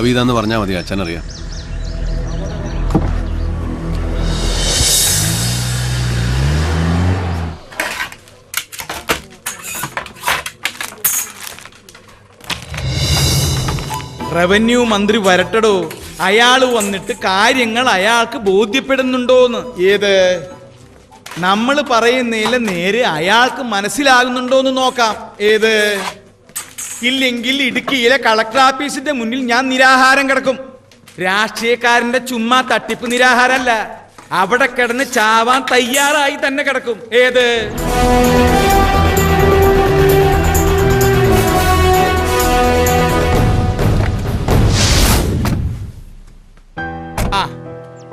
ദാവീദാന്ന് പറഞ്ഞാൽ മതി, അച്ഛനറിയാം. റവന്യൂ മന്ത്രി വരട്ടടോ, അയാള് വന്നിട്ട് കാര്യങ്ങൾ അയാൾക്ക് ബോധ്യപ്പെടുന്നുണ്ടോന്ന്. ഏത് നമ്മൾ പറയുന്നതിൽ നേരെ അയാൾക്ക് മനസ്സിലാകുന്നുണ്ടോന്ന് നോക്കാം. ഏത് ഇല്ലെങ്കിൽ ഇടുക്കിയിലെ കളക്ടർ ഓഫീസിന്റെ മുന്നിൽ ഞാൻ നിരാഹാരം കിടക്കും. രാഷ്ട്രീയക്കാരന്റെ ചുമ്മാ തട്ടിപ്പ് നിരാഹാരമല്ല, അവിടെ കിടന്ന് ചാവാൻ തയ്യാറായി തന്നെ കിടക്കും. ഏത്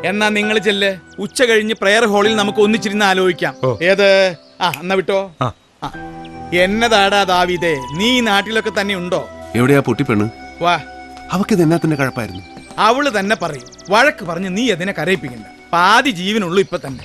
എന്നാ നിങ്ങൾ ചെല്ല്, ഉച്ച കഴിഞ്ഞ് പ്രയർ ഹാളിൽ നമുക്ക് ഒന്നിച്ചിരുന്ന് ആലോചിക്കാം. ഏത് എന്നാ വിട്ടോ. എന്നതാടാ ദാവീദേ, നീ നാട്ടിലൊക്കെ തന്നെ ഉണ്ടോ? എവിടെയാ പൊട്ടിപ്പെണ്ണ്? വാ, അവക്ക് തന്നെ കഴപ്പായിരുന്നു. അവള് തന്നെ പറയും. വഴക്ക് പറഞ്ഞ് നീ അതിനെ കരയിപ്പിക്കണ്ട. പാതി ജീവനുള്ളൂ ഇപ്പൊ തന്നെ.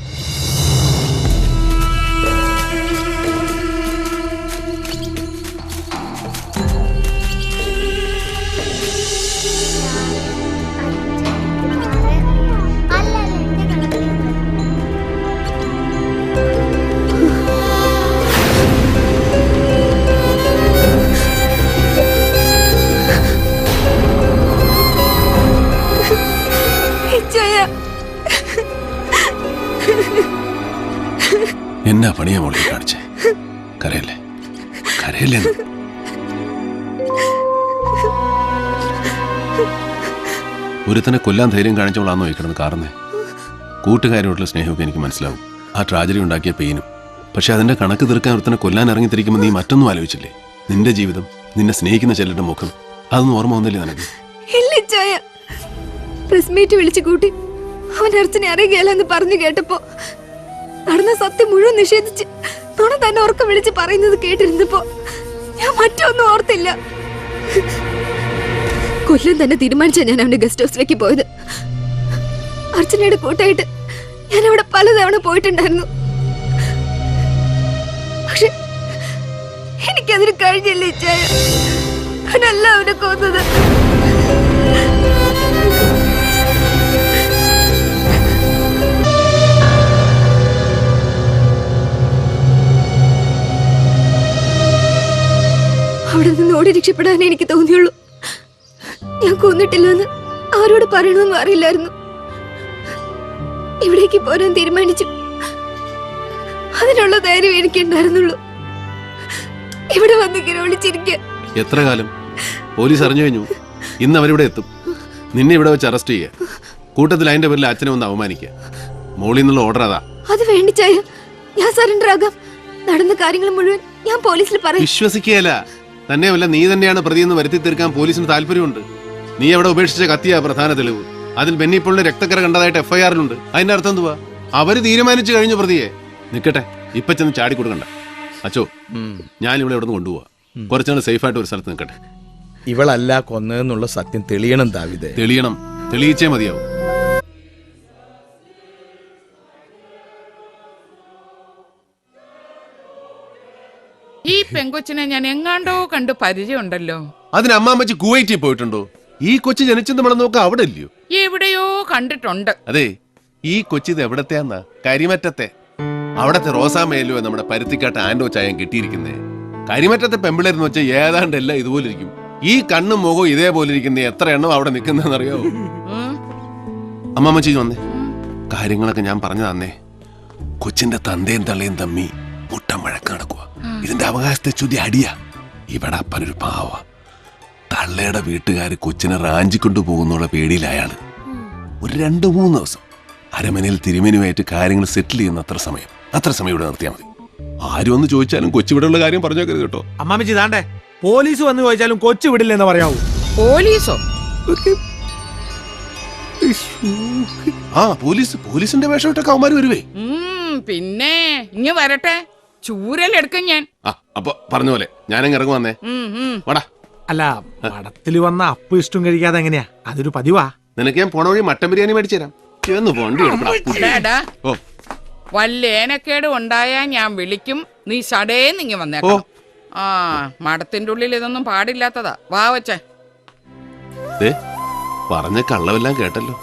എന്നാ പണിയാ മോളെ കാണിച്ചേ? കരയല്ലേ കരയല്ലേ? ഒരുത്തനെ കൊല്ലാൻ ധൈര്യം കാണിച്ചോളാന്നോ ഈ കിടന്ന് കാർന്നേ? കൂട്ടുകാരോടുള്ള സ്നേഹമൊക്കെ എനിക്ക് മനസ്സിലാവും, ആ ട്രാജഡി ഉണ്ടാക്കിയ പെയിനും. പക്ഷെ അതിന്റെ കണക്ക് തീർക്കാൻ ഒരുത്തനെ കൊല്ലാൻ ഇറങ്ങിത്തിരിക്കുമ്പോൾ നീ മറ്റൊന്നും ആലോചിച്ചില്ലേ? നിന്റെ ജീവിതം, നിന്നെ സ്നേഹിക്കുന്ന ചിലരുടെ മുഖം, അതൊന്നും ഓർമ്മ വന്നില്ലേ നിനക്ക്? പ്രസ് മീറ്റ് വിളിച്ചു കൂട്ടി അവൻ അർച്ചനെ അറിയുകയല്ലെന്ന് പറഞ്ഞു കേട്ടപ്പോ നടന്ന സത്യം മുഴുവൻ നിഷേധിച്ച് നുണ തന്നെ ഉറക്കം വിളിച്ച് പറയുന്നത് കേട്ടിരുന്നപ്പോ ഞാൻ മറ്റൊന്നും ഓർത്തില്ല. കൊല്ലം തന്നെ തീരുമാനിച്ചാ ഞാൻ അവന്റെ ഗസ്റ്റ് ഹൗസിലേക്ക് പോയത്. അർച്ചനയുടെ കൂട്ടായിട്ട് ഞാൻ അവിടെ പലതവണ പോയിട്ടുണ്ടായിരുന്നു. പക്ഷെ എനിക്കതിന് കഴിഞ്ഞില്ല. ഇച്ചായ അവനല്ല അവനെ കൊന്നത്. അവിടെ നിന്ന് ഓടി രക്ഷപ്പെടാനേ എനിക്ക് തോന്നിയുള്ളൂ. ഞാൻ കൊന്നിട്ടില്ലെന്ന് ആരോട് പറയണമെന്നും അറിയില്ലായിരുന്നു. ഇവിടേക്ക് പോരാൻ തീരുമാനിച്ചു. അതിനുള്ള ധൈര്യം എനിക്കുണ്ടായിരുന്നുള്ളൂ. ഇവിടെ വന്നിങ്ങനെ വിളിച്ചിരിക്കുക. എത്ര കാലം? പോലീസ് അറിഞ്ഞു കഴിഞ്ഞു. ഇന്ന് അവരിവിടെ എത്തും. നിന്നെ ഇവിടെ വെച്ച് അറസ്റ്റ് ചെയ്യുക, കൂട്ടത്തിൽ അതിന്റെ പേരിൽ അച്ഛനെ ഒന്ന് അവമാനിക്കുക. മോളിൽ നിന്നുള്ള ഓർഡർ അതാ. അത് വേണ്ടിച്ചായ ഞാൻ സറണ്ടർ ആകാം. നടന്ന കാര്യങ്ങൾ മുഴുവൻ ഞാൻ പോലീസിൽ പറയാം. വിശ്വസിക്കുകയല്ല, തന്നെയല്ല നീ തന്നെയാണ് പ്രതിയെന്ന് വരുത്തി തീർക്കാൻ പോലീസിന് താല്പര്യമുണ്ട്. നീ അവിടെ ഉപേക്ഷിച്ച കത്തിയാ പ്രധാന തെളിവ്. അതിൽ ബെന്നിപ്പോളിന്റെ രക്തക്കര കണ്ടതായിട്ട് എഫ്ഐആറിലുണ്ട്. അതിന്റെ അർത്ഥം എന്തുവാ? അവര് തീരുമാനിച്ചു കഴിഞ്ഞു പ്രതിയെ. നിക്കട്ടെ, ഇപ്പൊ ചെന്ന് ചാടി കൊടുക്കണ്ട. അച്ചോ, ഞാൻ ഇവിടെ ഇവിടെ നിന്ന് കൊണ്ടുപോവാ. കുറച്ചുകൂടെ സേഫ് ആയിട്ട് ഒരു സ്ഥലത്ത് നിൽക്കട്ടെ. ഇവളല്ല കൊന്നതെന്നുള്ള സത്യം തെളിയണം ദാവീദേ. തെളിയണം, തെളിയിച്ചേ മതിയാവും. ഈ പെങ്കൊച്ചിനെ ഞാൻ എങ്ങാണ്ടോ കണ്ട് പരിചയമുണ്ടല്ലോ. അതിന് അമ്മാമ്മച്ചി കുവൈറ്റിൽ പോയിട്ടുണ്ടോ? ഈ കൊച്ചു ജനിച്ചത് നമ്മൾ നോക്കാം അവിടെ ഇല്ലയോ? എവിടെയോ കണ്ടിട്ടുണ്ട്. അതെ, ഈ കൊച്ചിത് എവിടത്തെയാന്നാ? കരിമറ്റത്തെ. അവിടത്തെ റോസാമേലോ നമ്മുടെ പരുത്തിക്കാട്ട് ആൻഡോ ചായം കിട്ടിയിരിക്കുന്നേ. കരിമറ്റത്തെ പെമ്പിളരെന്ന് വെച്ചാൽ ഏതാണ്ട് എല്ലാം ഇതുപോലെ ഇരിക്കും. ഈ കണ്ണും മുഖവും ഇതേപോലെ ഇരിക്കുന്ന എത്ര എണ്ണം അവിടെ നിൽക്കുന്നറിയാവോ? അമ്മാമ്മച്ചി വന്നേ, കാര്യങ്ങളൊക്കെ ഞാൻ പറഞ്ഞു തന്നേ. കൊച്ചിന്റെ തന്തയും തള്ളയും തമ്മി മുട്ടം വഴക്ക് നടക്കുക. ഇതിന്റെ അവകാശത്തെ ചുതി അടിയ. ഇവിടെ അപ്പനൊരു പാവ. തള്ളയുടെ വീട്ടുകാര് കൊച്ചിനെ റാഞ്ചിക്കൊണ്ടു പോകുന്നുള്ള പേടിയിൽ അയാള് ഒരു 2-3 ദിവസം അരമനയിൽ തിരുമേനുമായിട്ട് കാര്യങ്ങൾ സെറ്റിൽ ചെയ്യുന്ന അത്ര സമയം ഇവിടെ നിർത്തിയാൽ മതി. ആരും ഒന്ന് ചോദിച്ചാലും കൊച്ചിവിടെയുള്ള കാര്യം പറഞ്ഞേക്കരുത് കേട്ടോ. അമ്മാമ്മച്ചി താണ്ടേ, പോലീസ് വന്ന് ചോദിച്ചാലും കൊച്ചു വിടില്ലെന്ന് പറയാവൂ. പോലീസോ? പോലീസിന്റെ വേഷം ഇട്ടൊക്കെ അവന്മാര് വരുവേ. പിന്നെ ഇങ്ങ് വരട്ടെ, ചൂരലെടുക്കും ഞാൻ. അപ്പൊ പറഞ്ഞ പോലെ ഞാനങ്ങ് ഇറങ്ങു വന്നേ. വാടാ. അല്ല, മഠത്തില് വന്ന അപ്പ് ഇഷ്ടം കഴിക്കാതെ എങ്ങനെയാ? അതൊരു പതിവാ. നിനക്ക് ഞാൻ പോണ വഴി മട്ടൻ ബിരിയാണി മേടിച്ചു തരാം. വല്ല ഏനക്കേട് ഉണ്ടായാ ഞാൻ വിളിക്കും. നീ സടേന്നിങ്ങി വന്നേക്കോ. മഠത്തിന്റെ ഉള്ളിൽ ഇതൊന്നും പാടില്ലാത്തതാ. വാ വച്ചേ. പറഞ്ഞ കള്ളവെല്ലാം കേട്ടല്ലോ.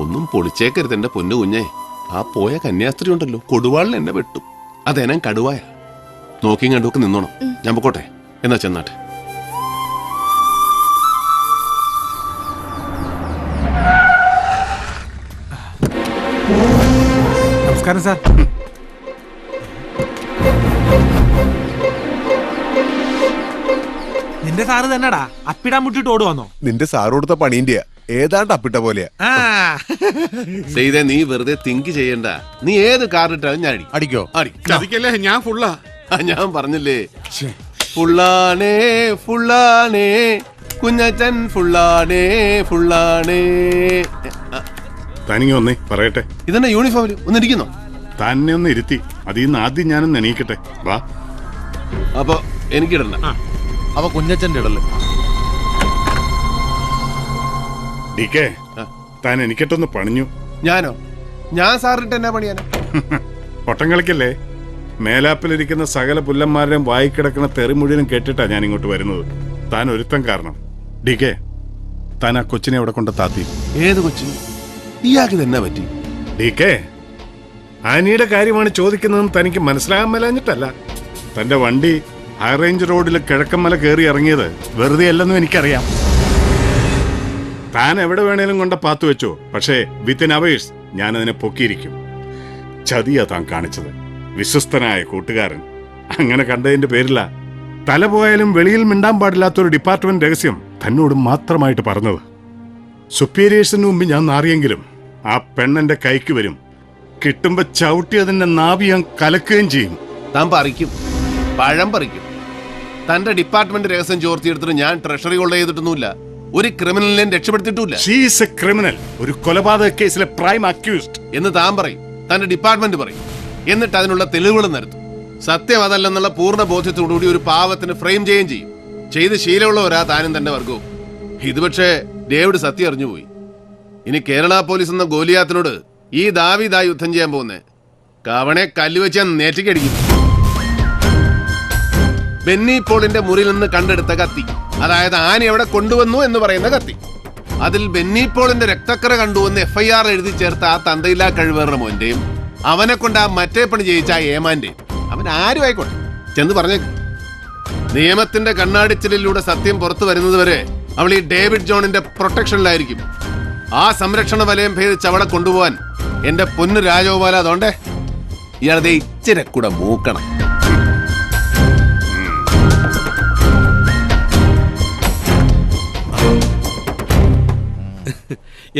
ഒന്നും പൊളിച്ചേക്കരുത് എന്റെ പൊന്നു കുഞ്ഞെ. ആ പോയ കന്യാസ്ത്രീ ഉണ്ടല്ലോ, കൊടുവാളിന് എന്നെ വെട്ടും. അതെനം കടുവായ. നോക്കിയും കണ്ടുമൊക്കെ നിന്നോണം. ഞാൻ പൊക്കോട്ടെ, എന്നാ ചെന്നാട്ടെ. നമസ്കാരം സാർ. നിന്റെ സാറ് തന്നെടാ അപ്പിടാൻ മുട്ടിട്ട് ഓടുവാന്നോ? നിന്റെ സാറ് കൊടുത്ത പണീന്റെ ഏതാണ്ട് അപ്പിട്ട പോലെയാ. ചെയ്തേ, നീ വെറുതെ തിങ്ക് ചെയ്യണ്ട. നീ ഏത് കാറിട്ടാലും ഞാൻ അടിക്കോ? ചതിക്കല്ലേ, ഞാൻ ഫുള്ളാ. ഞാൻ പറഞ്ഞില്ലേ, ഫുള്ളാണേ ഫുള്ളാണേ കുഞ്ഞച്ചൻ ഫുള്ളാണേ ഫുള്ളാണേ. തനിങ്ങ ഒന്നേ പറയട്ടെ. ഇതെന്നെ യൂണിഫോമിൽ ഒന്നിരിക്കുന്നോ? തന്നെ ഒന്ന് ഇരുത്തി. അതിന്ന് ആദ്യം ഞാനൊന്ന് എണീക്കട്ടെ. വാ. അപ്പൊ എനിക്കിടണ്ട. അവ കുഞ്ഞച്ചന്റെ ഇടല്. ഡിക്കേ, താൻ എനിക്കിട്ടൊന്ന് പണിഞ്ഞു. ഞാനോ? ഞാൻ സാറിട്ട് എന്നാ പണിയാനോ? പൊട്ടം കളിക്കല്ലേ. മേലാപ്പിലിരിക്കുന്ന സകല പുല്ലന്മാരുടെയും വായിക്കിടക്കുന്ന തെറി മുഴുവനും കേട്ടിട്ടാ ഞാൻ ഇങ്ങോട്ട് വരുന്നത്. താൻ ഒരുത്തം കാരണം. ഡിക്കേ, താൻ ആ കൊച്ചിനെ അവിടെ കൊണ്ട് താത്തി. ഏത് കൊച്ചിന്? ഇയാൾക്ക് തന്നെ പറ്റി? ഡിക്കേ, ആനിയുടെ കാര്യമാണ് ചോദിക്കുന്നതെന്ന് തനിക്ക് മനസ്സിലാകാൻ മേലാഞ്ഞിട്ടല്ല. തന്റെ വണ്ടി ഹൈ റേഞ്ച് റോഡിൽ കിഴക്കമ്മല കയറി ഇറങ്ങിയത് വെറുതെ അല്ലെന്നും എനിക്കറിയാം. താൻ എവിടെ വേണേലും കൊണ്ട് പാത്തു വെച്ചോ, പക്ഷേ വിത്തിൻ അവേഴ്സ് ഞാൻ അതിനെ പൊക്കിയിരിക്കും. ചതിയാ താൻ കാണിച്ചത്. വിശ്വസ്തനായ കൂട്ടുകാരൻ അങ്ങനെ കണ്ടതിന്റെ പേരില തല പോയാലും വെളിയിൽ മിണ്ടാൻ പാടില്ലാത്തൊരു ഡിപ്പാർട്ട്മെന്റ് രഹസ്യം തന്നോട് മാത്രമായിട്ട് പറഞ്ഞത്. സുപ്പീരിയേഴ്സിന് മുമ്പ് ഞാൻ നാറിയെങ്കിലും ആ പെണ്ണെന്റെ കൈക്ക് വരും. കിട്ടുമ്പോ ചവിട്ടി അതിന്റെ നാവി ഞാൻ കലക്കുകയും ചെയ്യും. താൻ പറിക്കും, പഴം പറിക്കും. തന്റെ ഡിപ്പാർട്ട്മെന്റ് രഹസ്യം ചോർത്തിയെടുത്തിട്ട് ഞാൻ ട്രഷറി ഹോൾഡ് ചെയ്തിട്ടൊന്നുമില്ല. ഒരു ക്രിമിനലിനെ രക്ഷപ്പെടുത്തിയിട്ടില്ല. ഷീസ് എ ക്രിമിനൽ, ഒരു കൊലപാതക കേസിലെ പ്രൈം അക്യൂസ്ഡ് എന്ന് താൻ പറയും, തന്റെ ഡിപ്പാർട്ട്മെന്റ് പറയും. എന്നിട്ട് അതിനുള്ള തെളിവുകൾ നിരത്തും. സത്യം അതല്ലെന്നുള്ള പൂർണ്ണ ബോധ്യത്തോടുകൂടി ഒരു പാവത്തിന് ഫ്രെയിം ചെയ്യുകയും ചെയ്യും. ചെയ്ത് ശീലമുള്ളവരാ താനും തന്റെ വർഗവും. ഇത് പക്ഷേ ഡേവിഡ് സത്യം അറിഞ്ഞുപോയി. ഇനി കേരള പോലീസ് എന്ന ഗോലിയാത്തിനോട് ഈ ദാവീദാ യുദ്ധം ചെയ്യാൻ പോകുന്നേ. കവണെ കല്ലുവെച്ച് നെറ്റിക്കടിക്കും. ബെന്നി പോളിന്റെ മുറിയിൽ നിന്ന് കണ്ടെടുത്ത കത്തി, അതായത് ആന എവിടെ കൊണ്ടുവന്നു എന്ന് പറയുന്ന കത്തി, അതിൽ ബെന്നി പോളിന്റെ രക്തക്കറ കണ്ടുവന്ന് FIR എഴുതി ചേർത്ത ആ തന്തയില്ലാ കഴിവേറുടെ മോന്റെയും അവനെ കൊണ്ട് ആ മറ്റേ പണി ജയിച്ച ആ ഏമാന്റെയും, അവൻ ആരും ആയിക്കോട്ടെ, ചെന്ന് പറഞ്ഞേക്ക്. നിയമത്തിന്റെ കണ്ണാടിച്ചിലിലൂടെ സത്യം പുറത്തു വരുന്നത് വരെ അവൾ ഈ ഡേവിഡ് ജോണിന്റെ പ്രൊട്ടക്ഷനിലായിരിക്കും. ആ സംരക്ഷണ വലയം ഭേദിച്ച് അവളെ കൊണ്ടുപോവാൻ എന്റെ പൊന്നു രാജഗോപാല, അതുകൊണ്ടേ ഇയാളതെ ഇച്ചിരി കൂടെ മൂക്കണം.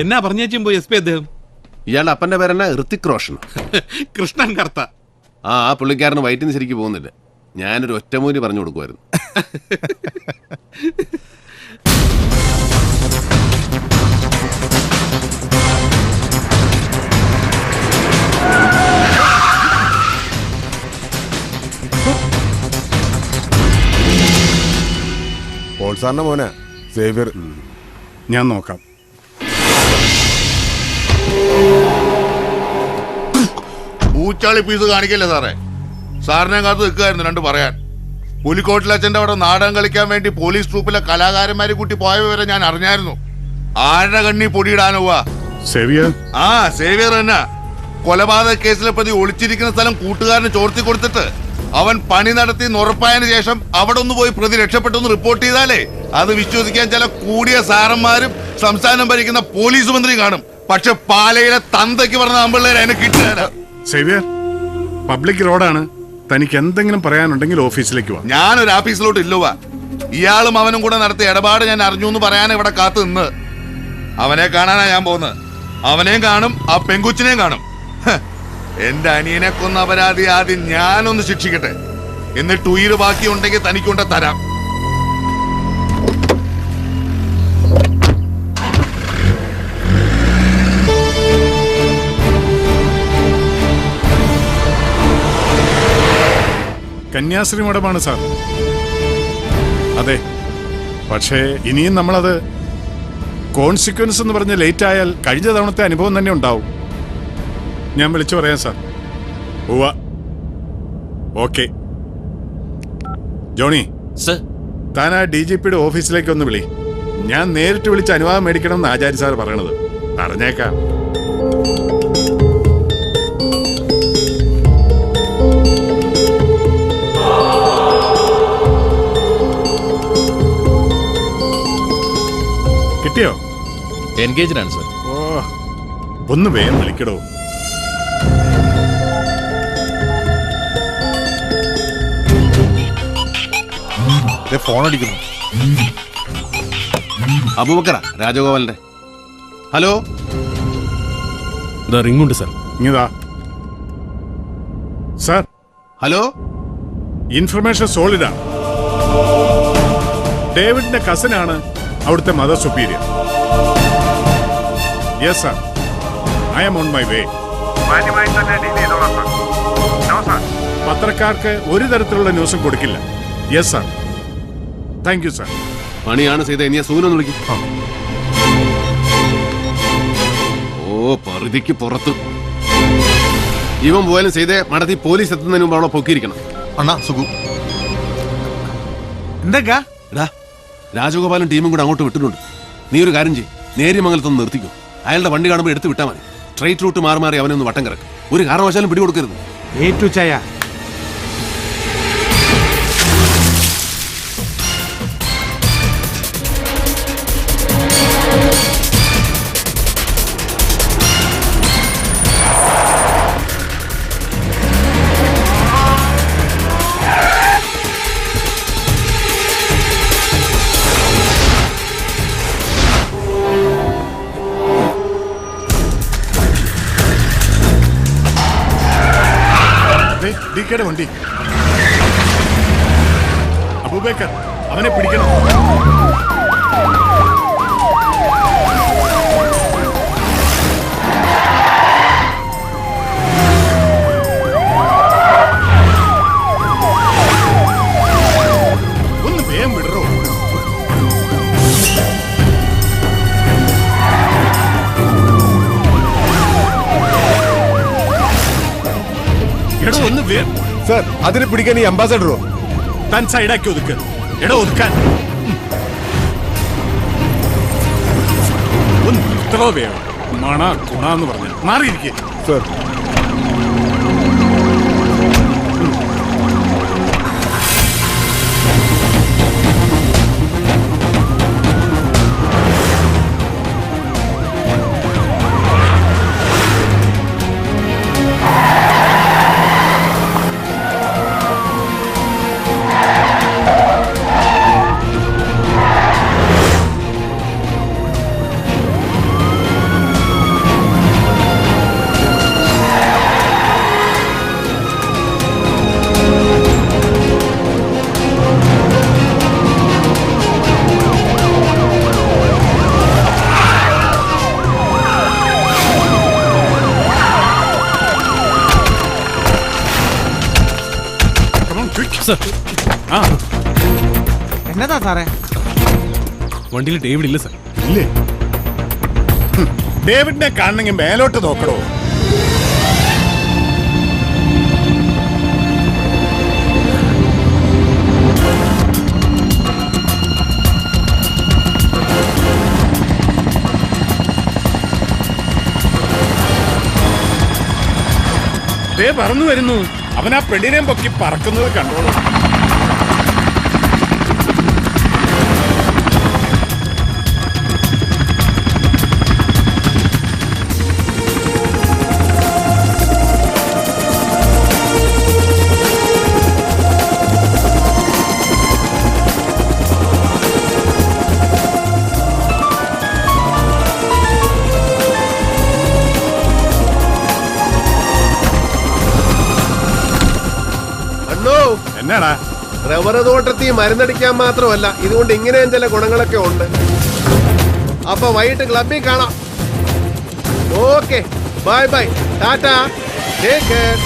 എന്നാ പറഞ്ഞേച്ചുമ്പോ SP അദ്ദേഹം? ഇയാളുടെ അപ്പന്റെ പേരെന്നാ? ഋത്തിക് റോഷൻ. കൃഷ്ണൻ കർത്ത. ആ പുള്ളിക്കാരന് വയറ്റിന് ശരിക്ക് പോകുന്നില്ല. ഞാനൊരു ഒറ്റമൂലി പറഞ്ഞു കൊടുക്കുമായിരുന്നു. പോൾ സാറിന്റെ മോനെ സേവ്യർ. ഞാൻ നോക്കാം. പൂച്ചാളി പീസ് കാണിക്കല്ലേ സാറേ. സാറിനെ കാത്ത് നിൽക്കുമായിരുന്നു രണ്ട് പറയാൻ. പുലിക്കോട്ടിൽ അച്ഛൻ്റെ അവിടെ നാടകം കളിക്കാൻ വേണ്ടി പോലീസ് ട്രൂപ്പിലെ കലാകാരന്മാരെ കൂട്ടി പോയ വിവരം ഞാൻ അറിഞ്ഞായിരുന്നു. ആരുടെ കണ്ണി പൊടിയിടാനോവാ? സേവിയർ. ആ സേവിയർ തന്നെ. കൊലപാതക കേസിലെ പ്രതി ഒളിച്ചിരിക്കുന്ന സ്ഥലം കൂട്ടുകാരന് ചോർത്തി കൊടുത്തിട്ട് അവൻ പണി നടത്തി ഉറപ്പായതിനു ശേഷം അവിടെ ഒന്ന് പോയി പ്രതി രക്ഷപ്പെട്ടു റിപ്പോർട്ട് ചെയ്താലേ അത് വിശ്വസിക്കാൻ ചില കൂടിയ സാറന്മാരും സംസ്ഥാനം ഭരിക്കുന്ന പോലീസ് മന്ത്രി കാണും. പക്ഷെ പാലയിലെ തന്തയ്ക്ക് പറഞ്ഞ ആമ്പിള്ളേരെ അതിനെ കിട്ടുക. സേവിയർ, പബ്ലിക് റോഡാണ്. തനിക്ക് എന്തെങ്കിലും പറയാനുണ്ടെങ്കിൽ ഓഫീസിലേക്ക് വാ. ഞാനൊരു ഓഫീസിലോട്ട് ഇല്ലുവാ. ഇയാളും അവനും കൂടെ നടത്തിയ ഇടപാട് ഞാൻ അറിഞ്ഞു എന്ന് പറയാൻ ഇവിടെ കാത്തു നിന്ന്. അവനെ കാണാനാ ഞാൻ പോകുന്നത്. അവനെയും കാണും, ആ പെങ്കുച്ചിനെയും കാണും. എന്റെ അനിയനെ കൊന്ന അപരാധി ആദ്യം ഞാനൊന്ന് ശിക്ഷിക്കട്ടെ, എന്നിട്ട് ഉയിര് ബാക്കിയുണ്ടെങ്കിൽ തനിക്കൊണ്ട് തരാം. കന്യാസ്ത്രീ മഠമാണ് സാർ. അതെ, പക്ഷേ ഇനിയും നമ്മളത് കോൺസിക്വൻസ് എന്ന് പറഞ്ഞ് ലേറ്റ് ആയാൽ കഴിഞ്ഞ തവണത്തെ അനുഭവം തന്നെ ഉണ്ടാവും. ഞാൻ വിളിച്ചു പറയാം സാർ. ഉവ്വ. ഓക്കെ. ജോണി, താൻ ആ DGPയുടെ ഓഫീസിലേക്ക് ഒന്ന് വിളി. ഞാൻ നേരിട്ട് വിളിച്ച് അനുവാദം മേടിക്കണം എന്ന് ആചാര്യ സാർ പറയണത്. അറിഞ്ഞേക്കാം. കിട്ടിയോ? എൻഗേജ്ഡ് ആണ് സർ. ഓ, ഒന്ന് വേഗം വിളിക്കടോ. ഫോൺ അടിക്കുന്നു. അബൂബക്കറ രാജഗോപാലന്റെ. ഹലോ, റിംഗ് ഉണ്ട് സർ. ഇങ്ങതാ സാർ. ഹലോ. ഇൻഫർമേഷൻ സോളിഡാണ്. ഡേവിഡിന്റെ കസിനാണ് അവിടുത്തെ mother superior. Yes sir, I am on my way. പത്രക്കാർക്ക് ഒരു തരത്തിലുള്ള ന്യൂസും കൊടുക്കില്ല. Yes sir, thank you sir. പണിയാണ് ചെയ്ത ഇനിയെ സൂനൊന്ന് വിളിക്കും. ഓ, പരിധിക്ക് പുറത്ത്. ഇവൻ പോയാലും ചെയ്തേ മടത്തി പോലീസ് എത്തുന്നതിന് മുമ്പ് അവിടെ പൊക്കിയിരിക്കണം. അണ്ണാ സുഖു. എന്തൊക്കെ എടാ, രാജഗോപാലും ടീമും കൂടെ അങ്ങോട്ട് വിട്ടിട്ടുണ്ട്. നീ ഒരു കാര്യം ചെയ്യും, നേര്യമംഗലത്തൊന്ന് നിർത്തിക്കോ. അയാളുടെ വണ്ടി കാണുമ്പോൾ എടുത്ത് വിട്ടാൽ മതി. സ്ട്രൈറ്റ് റൂട്ട് മാറി മാറി അവനൊന്ന് വട്ടം കിടക്കും. ഒരു കാരണവശാലും പിടികൊടുക്കരുത്. ഏറ്റു ചായ. ഡിക്കയുടെ വണ്ടി. അബൂബക്കർ, അവനെ പിടിക്കണം. ഒന്ന് വേഗം വിടറോ. എടോ ഒന്ന് വേഗം. സാർ, അതിനെ പിടിക്കാൻ ഈ അംബാസഡറോ? താൻ സൈഡാക്കി ഒതുക്ക്. എടോ ഒതുക്കാൻ. ഒന്ന് ഇത്രോ വേണം. മണ കുണാന്ന് പറഞ്ഞു മാറിയിരിക്കേ. സാർ, എന്നതാ സാറേ? വണ്ടിയിൽ ഡേവിഡ് ഇല്ല സർ. ഇല്ലേ? ഡേവിഡിനെ കാണണമെങ്കിൽ മേലോട്ട് നോക്കണോ? പറന്നു വരുന്നു. അവൻ ആ പെണ്ണിനെയും പൊക്കി പറക്കുന്നത് കണ്ടോളൂ. എന്നാടാ? റബ്ബർ തോട്ടത്തിൽ മരുന്നടിക്കാൻ മാത്രമല്ല, ഇതുകൊണ്ട് ഇങ്ങനെയും ചില ഗുണങ്ങളൊക്കെ ഉണ്ട്. അപ്പൊ വൈകിട്ട് ക്ലബിൽ കാണാം. Okay, bye bye, Tata, take care.